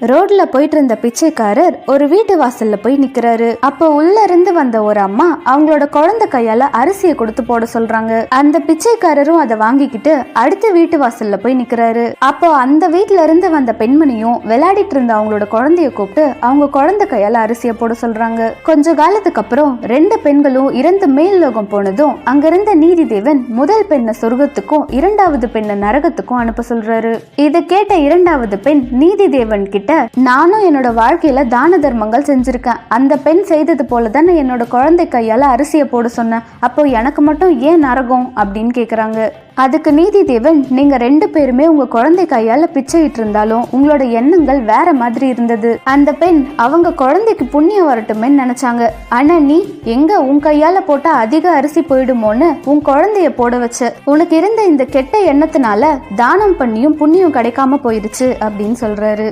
ரோட்ல போயிட்டு இருந்த பிச்சைக்காரர் ஒரு வீட்டு வாசல்ல போய் நிக்கிறாரு. அப்போ உள்ள இருந்து வந்த ஒரு அம்மா அவங்களோட குழந்தை கையால அரிசியை கொடுத்து போட சொல்றாங்க. அந்த பிச்சைக்காரரும் அதை வாங்கிக்கிட்டு அடுத்த வீட்டு வாசல்ல போய் நிக்கிறாரு. அப்போ அந்த வீட்டுல இருந்து வந்த பெண்மணியும் விளையாடிட்டு இருந்த அவங்களோட குழந்தைய கூப்பிட்டு அவங்க குழந்தை கையால அரிசியை போட சொல்றாங்க. கொஞ்ச காலத்துக்கு அப்புறம் ரெண்டு பெண்களும் இறந்து மேல் லோகம் போனதும் அங்கிருந்த நீதி தேவன் முதல் பெண்ணை சொர்க்கத்துக்கும் இரண்டாவது பெண்ணை நரகத்துக்கும் அனுப்ப சொல்றாரு. இதை கேட்ட இரண்டாவது பெண் நீதி தேவன் கிட்ட, நானும் என்னோட வாழ்க்கையில தான தர்மங்கள் செஞ்சிருக்கேன், அந்த பெண் செய்தது போலதான் என்னோட குழந்தை கையால அரிசியை போட சொன்னேன், அப்போ எனக்கு மட்டும் ஏன் நரகம் அப்படின்னு கேக்குறாங்க. அதுக்கு நீதி தேவன், நீங்க ரெண்டு பேருமே உங்க குழந்தை கையால பிச்சையிட்டு இருந்தாலும் உங்களோட எண்ணங்கள் வேற மாதிரி இருந்தது. அந்த பெண் அவங்க குழந்தைக்கு புண்ணியம் வரட்டுமே நினைச்சாங்க, ஆனா நீ எங்க உன் கையால போட்டா அதிக அரிசி போயிடுமோன்னு உன் குழந்தைய போட வச்ச, உனக்கு இருந்த இந்த கெட்ட எண்ணத்தினால தானம் பண்ணியும் புண்ணியம் கிடைக்காம போயிடுச்சு அப்படின்னு சொல்றாரு.